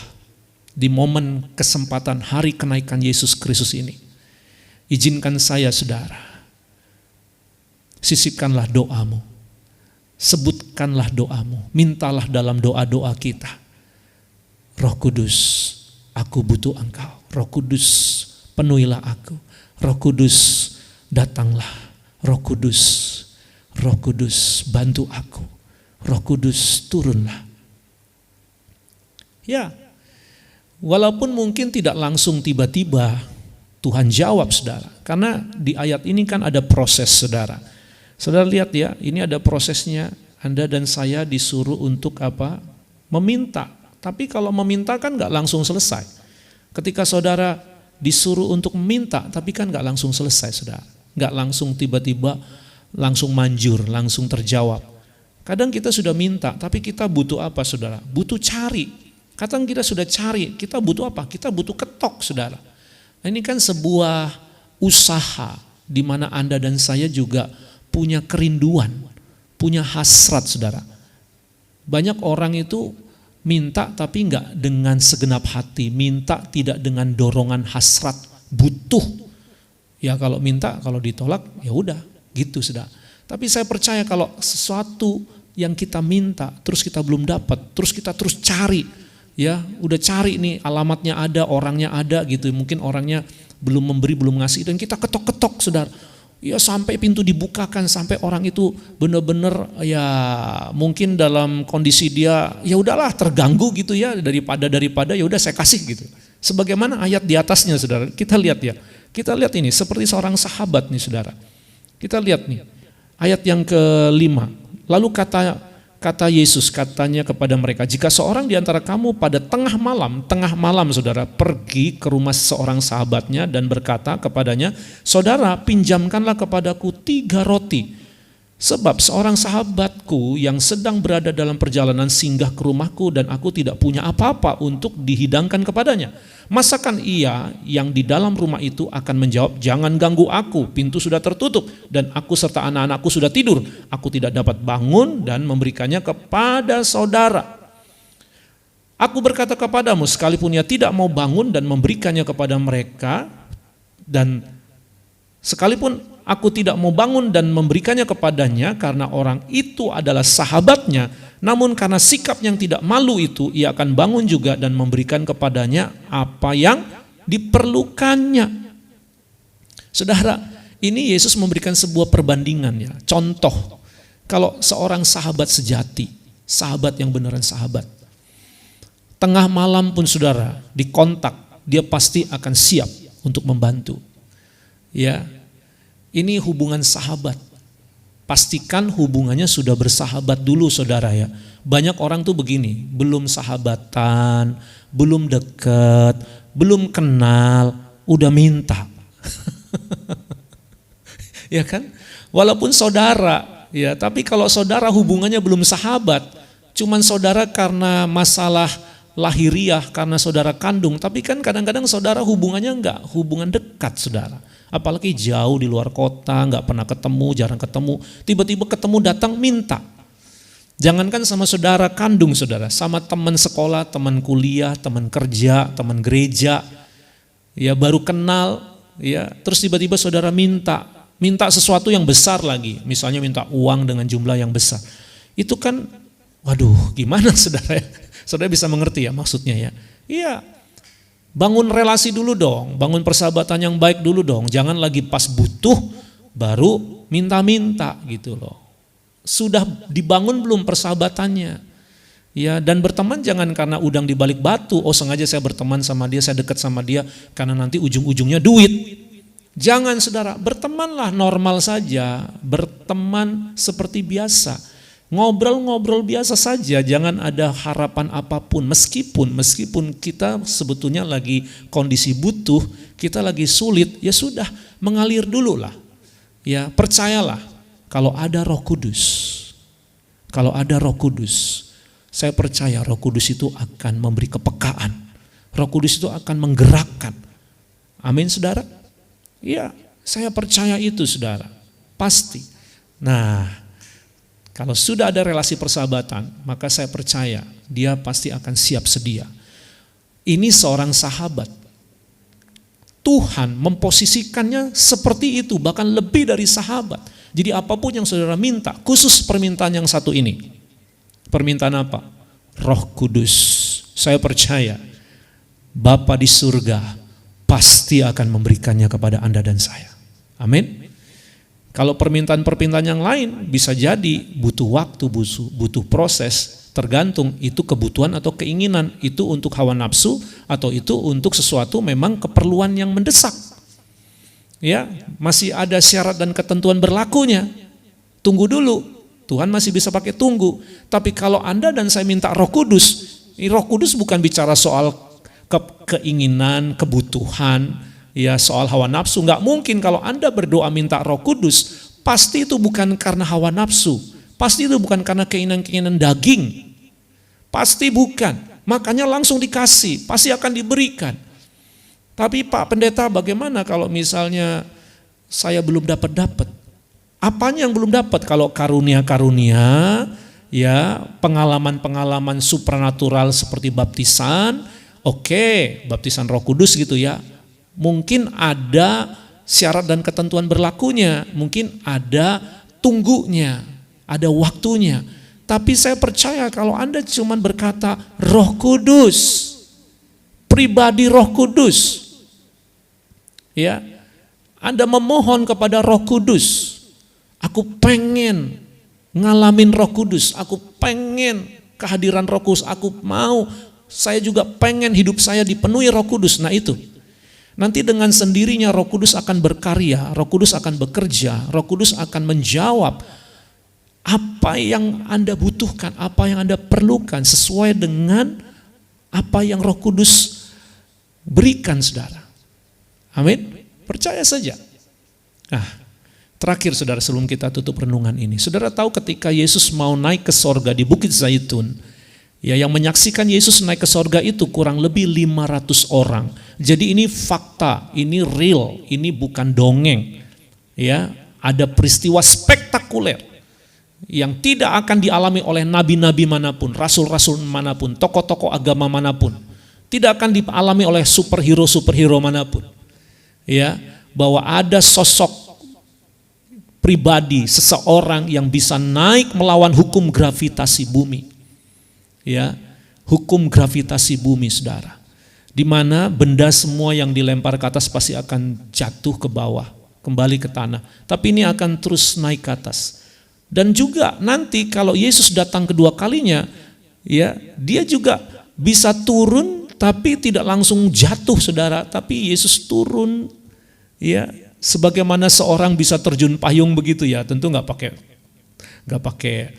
di momen kesempatan hari kenaikan Yesus Kristus ini? Izinkan saya, saudara, sisipkanlah doamu, sebutkanlah doamu, mintalah dalam doa-doa kita. Roh Kudus, aku butuh Engkau. Roh Kudus, penuhilah aku. Roh Kudus, datanglah. Roh Kudus, bantu aku. Roh Kudus, turunlah. Ya, walaupun mungkin tidak langsung tiba-tiba Tuhan jawab, saudara. Karena di ayat ini kan ada proses, saudara. Saudara lihat ya, ini ada prosesnya. Anda dan saya disuruh untuk apa? Meminta. Tapi kalau meminta kan gak langsung selesai. Ketika saudara disuruh untuk meminta, tapi kan gak langsung selesai, saudara. Gak langsung tiba-tiba, langsung manjur, langsung terjawab. Kadang kita sudah minta, tapi kita butuh apa, saudara? Butuh cari. Kadang kita sudah cari, kita butuh apa? Kita butuh ketok, saudara. Nah, ini kan sebuah usaha di mana Anda dan saya juga punya kerinduan, punya hasrat, saudara. Banyak orang itu minta tapi enggak dengan segenap hati, minta tidak dengan dorongan hasrat, butuh. Ya kalau minta, kalau ditolak, ya udah, gitu sudah. Tapi saya percaya kalau sesuatu yang kita minta, terus kita belum dapat, terus kita terus cari, ya udah cari nih alamatnya ada, orangnya ada gitu, mungkin orangnya belum memberi, belum ngasih, dan kita ketok-ketok, saudara. Ya sampai pintu dibukakan, sampai orang itu benar-benar ya mungkin dalam kondisi dia ya udahlah terganggu gitu ya, daripada ya udah saya kasih gitu. Sebagaimana ayat di atasnya, saudara. Kita lihat ya. Kita lihat ini seperti seorang sahabat nih, saudara. Kita lihat nih ayat yang ke-5. Lalu kata Yesus, katanya kepada mereka, jika seorang di antara kamu pada tengah malam, saudara, pergi ke rumah seorang sahabatnya dan berkata kepadanya, saudara, pinjamkanlah kepadaku 3 roti. Sebab seorang sahabatku yang sedang berada dalam perjalanan singgah ke rumahku dan aku tidak punya apa-apa untuk dihidangkan kepadanya. Masakan ia yang di dalam rumah itu akan menjawab, jangan ganggu aku, pintu sudah tertutup dan aku serta anak-anakku sudah tidur. Aku tidak dapat bangun dan memberikannya kepada saudara. Aku berkata kepadamu, sekalipun ia tidak mau bangun dan memberikannya kepada mereka, dan sekalipun aku tidak mau bangun dan memberikannya kepadanya karena orang itu adalah sahabatnya, namun karena sikap yang tidak malu itu, ia akan bangun juga dan memberikan kepadanya apa yang diperlukannya. Saudara, ini Yesus memberikan sebuah perbandingan ya. Contoh, kalau seorang sahabat sejati, sahabat yang beneran sahabat, tengah malam pun saudara dikontak, dia pasti akan siap untuk membantu. Ya, Ini hubungan sahabat. Pastikan hubungannya sudah bersahabat dulu saudara ya. Banyak orang tuh begini, belum sahabatan, belum dekat, belum kenal, udah minta. Ya kan? Walaupun saudara, ya, tapi kalau saudara hubungannya belum sahabat, cuman saudara karena masalah lahiriah, karena saudara kandung, tapi kan kadang-kadang saudara hubungannya enggak, hubungan dekat saudara. Apalagi jauh di luar kota, enggak pernah ketemu, jarang ketemu, tiba-tiba ketemu datang minta. Jangankan sama saudara kandung saudara, sama teman sekolah, teman kuliah, teman kerja, teman gereja, ya baru kenal, ya terus tiba-tiba saudara minta sesuatu yang besar lagi, misalnya minta uang dengan jumlah yang besar. Itu kan, waduh gimana saudara? Saudara bisa mengerti ya maksudnya ya? Iya, bangun relasi dulu dong, bangun persahabatan yang baik dulu dong. Jangan lagi pas butuh baru minta-minta gitu loh. Sudah dibangun belum persahabatannya? Ya, dan berteman jangan karena udang di balik batu. Oh sengaja saya berteman sama dia, saya dekat sama dia karena nanti ujung-ujungnya duit. Jangan saudara, bertemanlah normal saja, berteman seperti biasa. Ngobrol-ngobrol biasa saja, jangan ada harapan apapun. Meskipun kita sebetulnya lagi kondisi butuh, kita lagi sulit, ya sudah mengalir dulu lah. Ya percayalah, kalau ada Roh Kudus, saya percaya Roh Kudus itu akan memberi kepekaan. Roh Kudus itu akan menggerakkan. Amin saudara? Ya, saya percaya itu saudara, pasti. Nah, kalau sudah ada relasi persahabatan, maka saya percaya dia pasti akan siap sedia. Ini seorang sahabat. Tuhan memposisikannya seperti itu, bahkan lebih dari sahabat. Jadi apapun yang saudara minta, khusus permintaan yang satu ini. Permintaan apa? Roh Kudus. Saya percaya Bapa di surga pasti akan memberikannya kepada Anda dan saya. Amin. Kalau permintaan-permintaan yang lain bisa jadi butuh waktu, butuh proses, tergantung itu kebutuhan atau keinginan, itu untuk hawa nafsu atau itu untuk sesuatu memang keperluan yang mendesak. Ya, masih ada syarat dan ketentuan berlakunya. Tunggu dulu, Tuhan masih bisa pakai tunggu. Tapi kalau Anda dan saya minta Roh Kudus, Roh Kudus bukan bicara soal keinginan, kebutuhan, ya soal hawa nafsu. Enggak mungkin kalau Anda berdoa minta Roh Kudus, pasti itu bukan karena hawa nafsu, pasti itu bukan karena keinginan-keinginan daging, pasti bukan. Makanya langsung dikasih, pasti akan diberikan. Tapi Pak Pendeta, bagaimana kalau misalnya saya belum dapat? Apanya yang belum dapat? Kalau karunia-karunia, ya pengalaman-pengalaman supranatural seperti baptisan, oke, baptisan Roh Kudus gitu ya. Mungkin ada syarat dan ketentuan berlakunya, mungkin ada tunggunya, ada waktunya. Tapi saya percaya kalau Anda cuma berkata Roh Kudus, pribadi Roh Kudus, ya, Anda memohon kepada Roh Kudus, aku pengen ngalamin Roh Kudus, aku pengen kehadiran Roh Kudus, aku mau, saya juga pengen hidup saya dipenuhi Roh Kudus. Nah itu, nanti dengan sendirinya Roh Kudus akan berkarya, Roh Kudus akan bekerja, Roh Kudus akan menjawab apa yang Anda butuhkan, apa yang Anda perlukan sesuai dengan apa yang Roh Kudus berikan saudara. Amin. Percaya saja. Nah, terakhir saudara sebelum kita tutup renungan ini. Saudara tahu ketika Yesus mau naik ke sorga di Bukit Zaitun, ya yang menyaksikan Yesus naik ke sorga itu kurang lebih 500 orang. Jadi ini fakta, ini real, ini bukan dongeng. Ya, ada peristiwa spektakuler yang tidak akan dialami oleh nabi-nabi manapun, rasul-rasul manapun, tokoh-tokoh agama manapun. Tidak akan dialami oleh superhero-superhero manapun. Ya, bahwa ada sosok pribadi, seseorang yang bisa naik melawan hukum gravitasi bumi. Ya, hukum gravitasi bumi saudara. Di mana benda semua yang dilempar ke atas pasti akan jatuh ke bawah, kembali ke tanah. Tapi ini akan terus naik ke atas. Dan juga nanti kalau Yesus datang kedua kalinya, ya, dia juga bisa turun tapi tidak langsung jatuh saudara, tapi Yesus turun ya Sebagaimana seorang bisa terjun payung begitu ya, tentu nggak pakai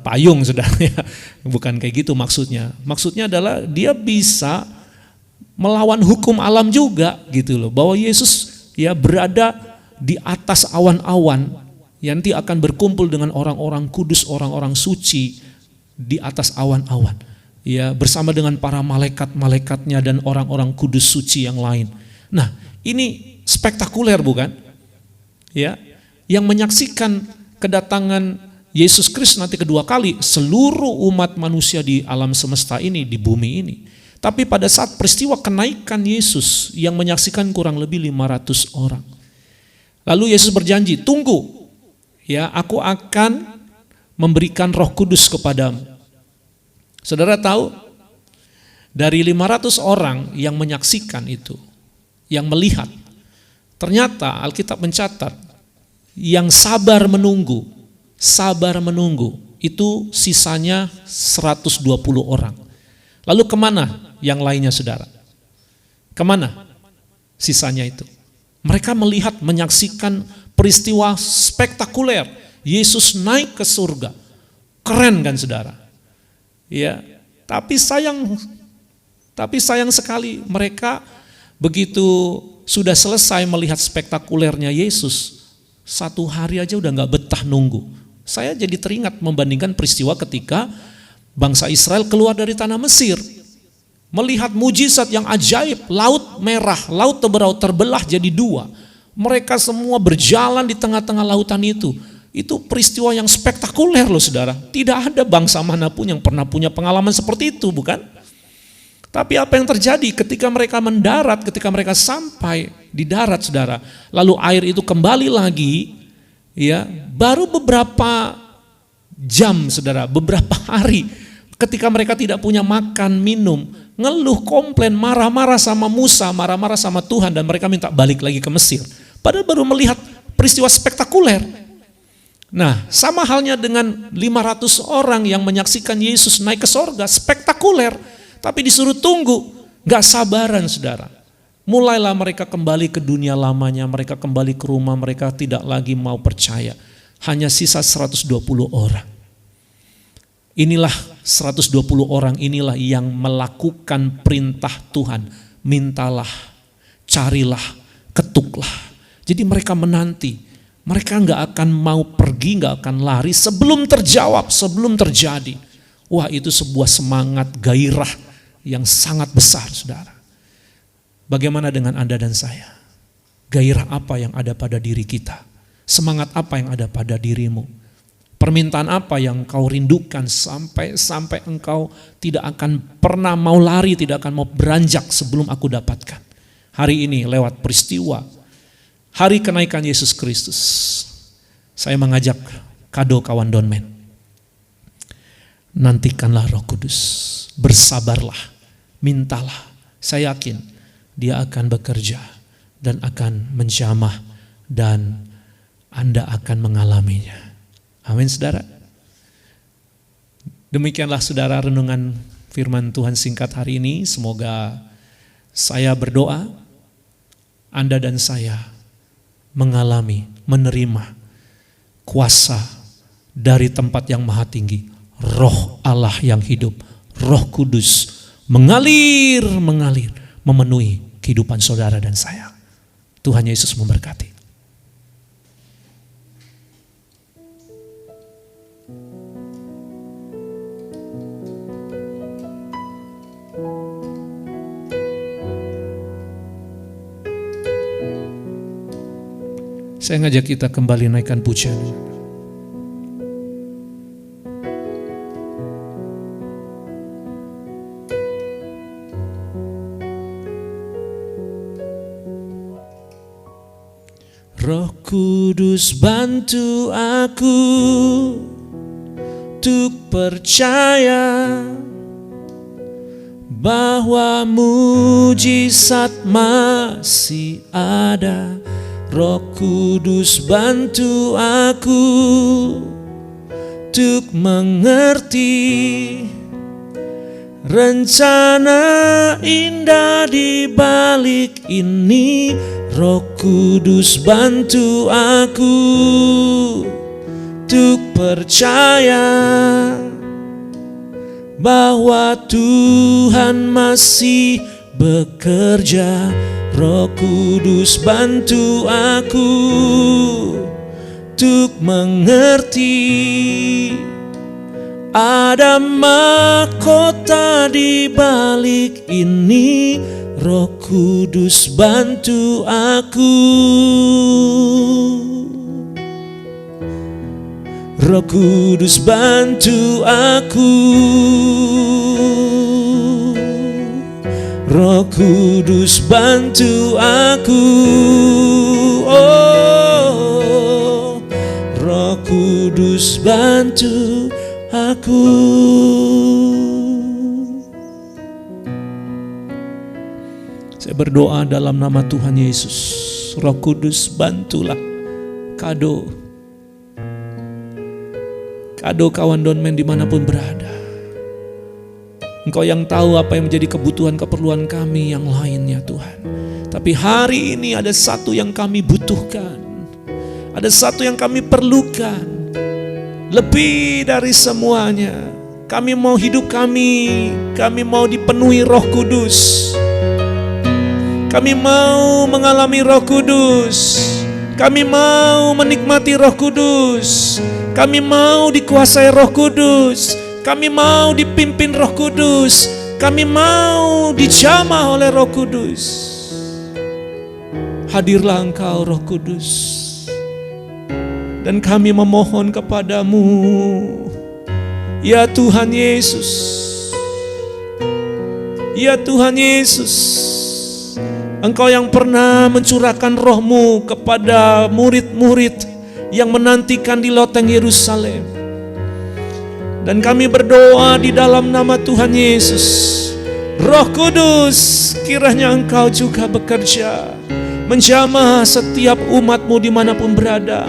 payung, saudara ya. Bukan kayak gitu maksudnya. Maksudnya adalah dia bisa melawan hukum alam juga gitu loh. Bahwa Yesus ya berada di atas awan-awan yang nanti akan berkumpul dengan orang-orang kudus, orang-orang suci di atas awan-awan. Ya, bersama dengan para malaikat-malaikatnya dan orang-orang kudus suci yang lain. Nah, ini spektakuler bukan? Ya, yang menyaksikan kedatangan Yesus Kristus nanti kedua kali seluruh umat manusia di alam semesta ini, di bumi ini. Tapi pada saat peristiwa kenaikan Yesus yang menyaksikan kurang lebih 500 orang. Lalu Yesus berjanji, tunggu, ya aku akan memberikan Roh Kudus kepadamu. Saudara tahu, dari 500 orang yang menyaksikan itu, yang melihat, ternyata Alkitab mencatat, yang sabar menunggu, itu sisanya 120 orang. Lalu kemana yang lainnya, saudara? Kemana sisanya itu? Mereka melihat, menyaksikan peristiwa spektakuler. Yesus naik ke surga. Keren kan, saudara? Ya, tapi sayang sekali mereka begitu sudah selesai melihat spektakulernya Yesus, 1 hari aja udah gak betah nunggu. Saya jadi teringat membandingkan peristiwa ketika bangsa Israel keluar dari tanah Mesir. Melihat mujizat yang ajaib, laut merah, laut Teberau terbelah jadi 2. Mereka semua berjalan di tengah-tengah lautan itu. Itu peristiwa yang spektakuler loh, saudara. Tidak ada bangsa manapun yang pernah punya pengalaman seperti itu, bukan? Tapi apa yang terjadi ketika mereka mendarat, ketika mereka sampai di darat, saudara, lalu air itu kembali lagi, ya, baru beberapa jam, saudara, beberapa hari, ketika mereka tidak punya makan, minum, ngeluh, komplain, marah-marah sama Musa, marah-marah sama Tuhan, dan mereka minta balik lagi ke Mesir. Padahal baru melihat peristiwa spektakuler. Nah, sama halnya dengan 500 orang yang menyaksikan Yesus naik ke sorga, spektakuler, tapi disuruh tunggu, gak sabaran, saudara. Mulailah mereka kembali ke dunia lamanya, mereka kembali ke rumah, mereka tidak lagi mau percaya. Hanya sisa 120 orang. Inilah 120 orang inilah yang melakukan perintah Tuhan. Mintalah, carilah, ketuklah. Jadi mereka menanti. Mereka gak akan mau pergi, gak akan lari sebelum terjawab, sebelum terjadi. Wah, itu sebuah semangat, gairah yang sangat besar, saudara. Bagaimana dengan Anda dan saya? Gairah apa yang ada pada diri kita? Semangat apa yang ada pada dirimu? Permintaan apa yang kau rindukan sampai engkau tidak akan pernah mau lari, tidak akan mau beranjak sebelum aku dapatkan? Hari ini lewat peristiwa hari kenaikan Yesus Kristus, saya mengajak kado kawan Donmen. Nantikanlah Roh Kudus, bersabarlah, mintalah. Saya yakin Dia akan bekerja dan akan menjamah dan Anda akan mengalaminya. Amin, saudara. Demikianlah, saudara, renungan firman Tuhan singkat hari ini. Semoga saya berdoa Anda dan saya mengalami, menerima kuasa dari tempat yang maha tinggi. Roh Allah yang hidup, Roh Kudus mengalir, memenuhi kehidupan saudara dan saya. Tuhan Yesus memberkati. Saya ngajak kita kembali naikkan pujian. Roh Kudus bantu aku untuk percaya bahwa mujizat masih ada. Roh Kudus bantu aku untuk mengerti rencana indah di balik ini. Roh Kudus bantu aku untuk percaya bahwa Tuhan masih bekerja. Roh Kudus bantu aku untuk mengerti ada mahkota di balik ini. Roh Kudus bantu aku. Roh Kudus bantu aku. Roh Kudus bantu aku. Oh, Roh Kudus bantu aku. Saya berdoa dalam nama Tuhan Yesus. Roh Kudus bantulah Kado kawan Donmen dimanapun berada. Engkau yang tahu apa yang menjadi kebutuhan keperluan kami yang lainnya Tuhan. Tapi hari ini ada satu yang kami butuhkan. Ada satu yang kami perlukan. Lebih dari semuanya. Kami mau hidup kami mau dipenuhi Roh Kudus. Kami mau mengalami Roh Kudus. Kami mau menikmati Roh Kudus. Kami mau dikuasai Roh Kudus. Kami mau dipimpin Roh Kudus. Kami mau dijamah oleh Roh Kudus. Hadirlah Engkau Roh Kudus. Dan kami memohon kepadamu, ya Tuhan Yesus. Ya Tuhan Yesus, Engkau yang pernah mencurahkan Roh-Mu kepada murid-murid yang menantikan di loteng Yerusalem. Dan kami berdoa di dalam nama Tuhan Yesus. Roh Kudus, kiranya Engkau juga bekerja, menjamah setiap umat-Mu dimanapun berada.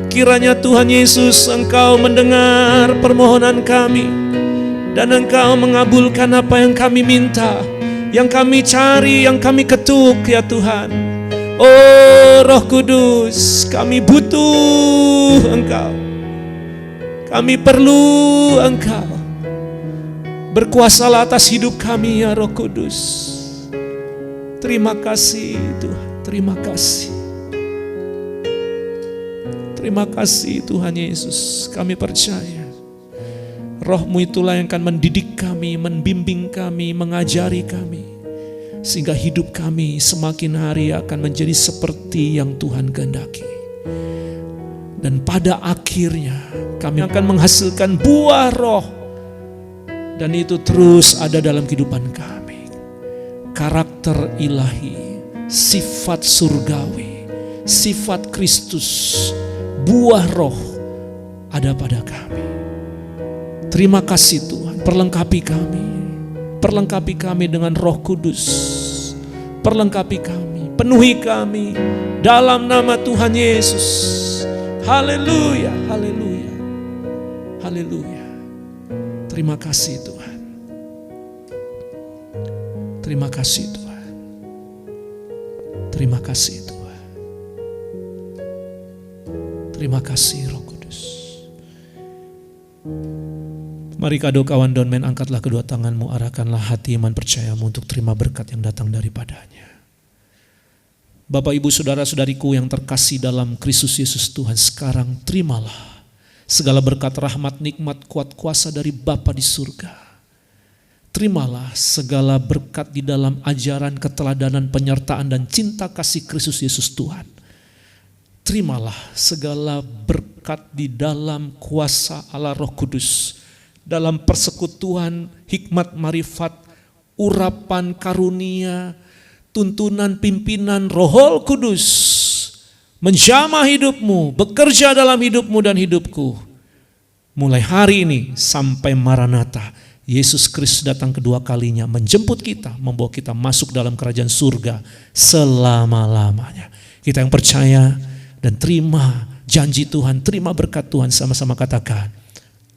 Kiranya Tuhan Yesus, Engkau mendengar permohonan kami. Dan Engkau mengabulkan apa yang kami minta, yang kami cari, yang kami ketuk ya Tuhan. Oh Roh Kudus, kami butuh Engkau. Kami perlu Engkau. Berkuasalah atas hidup kami ya Roh Kudus. Terima kasih Tuhan, terima kasih. Terima kasih Tuhan Yesus. Kami percaya Roh-Mu itulah yang akan mendidik kami, membimbing kami, mengajari kami, sehingga hidup kami semakin hari akan menjadi seperti yang Tuhan kehendaki. Dan pada akhirnya kami akan menghasilkan buah Roh. Dan itu terus ada dalam kehidupan kami. Karakter ilahi, sifat surgawi, sifat Kristus, buah Roh ada pada kami. Terima kasih Tuhan, perlengkapi kami. Perlengkapi kami dengan Roh Kudus. Perlengkapi kami, penuhi kami dalam nama Tuhan Yesus. Haleluya, haleluya, haleluya. Terima kasih Tuhan. Terima kasih Tuhan. Terima kasih Tuhan. Terima kasih Roh Kudus. Mari Kado kawan Donmen, angkatlah kedua tanganmu, arahkanlah hati iman percayamu untuk terima berkat yang datang daripadanya. Bapak Ibu Saudara-saudariku yang terkasih dalam Kristus Yesus Tuhan, sekarang terimalah segala berkat rahmat, nikmat, kuat kuasa dari Bapa di surga. Terimalah segala berkat di dalam ajaran, keteladanan, penyertaan dan cinta kasih Kristus Yesus Tuhan. Terimalah segala berkat di dalam kuasa Allah Roh Kudus, dalam persekutuan, hikmat, marifat, urapan, karunia, tuntunan, pimpinan Roh Kudus menjamah hidupmu, bekerja dalam hidupmu dan hidupku. Mulai hari ini sampai Maranatha, Yesus Kristus datang kedua kalinya menjemput kita, membawa kita masuk dalam kerajaan surga selama-lamanya. Kita yang percaya dan terima janji Tuhan, terima berkat Tuhan, sama-sama katakan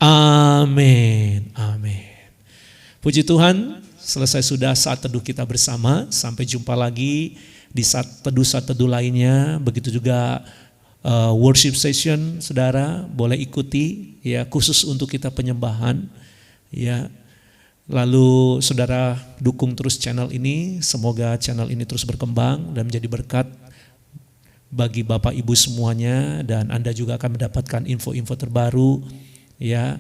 amin, amin. Puji Tuhan, selesai sudah saat teduh kita bersama. Sampai jumpa lagi di saat teduh lainnya. Begitu juga worship session, saudara boleh ikuti ya, khusus untuk kita penyembahan ya. Lalu saudara dukung terus channel ini, semoga channel ini terus berkembang dan menjadi berkat bagi Bapak Ibu semuanya, dan Anda juga akan mendapatkan info-info terbaru ya,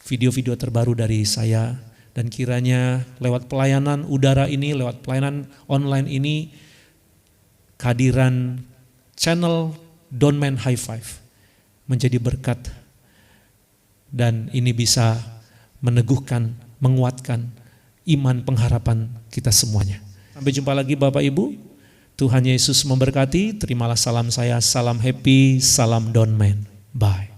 video-video terbaru dari saya. Dan kiranya lewat pelayanan udara ini, lewat pelayanan online ini, kehadiran channel Don Man High Five menjadi berkat, dan ini bisa meneguhkan, menguatkan iman pengharapan kita semuanya. Sampai jumpa lagi Bapak Ibu. Tuhan Yesus memberkati. Terimalah salam saya, salam happy, salam Don Man. Bye.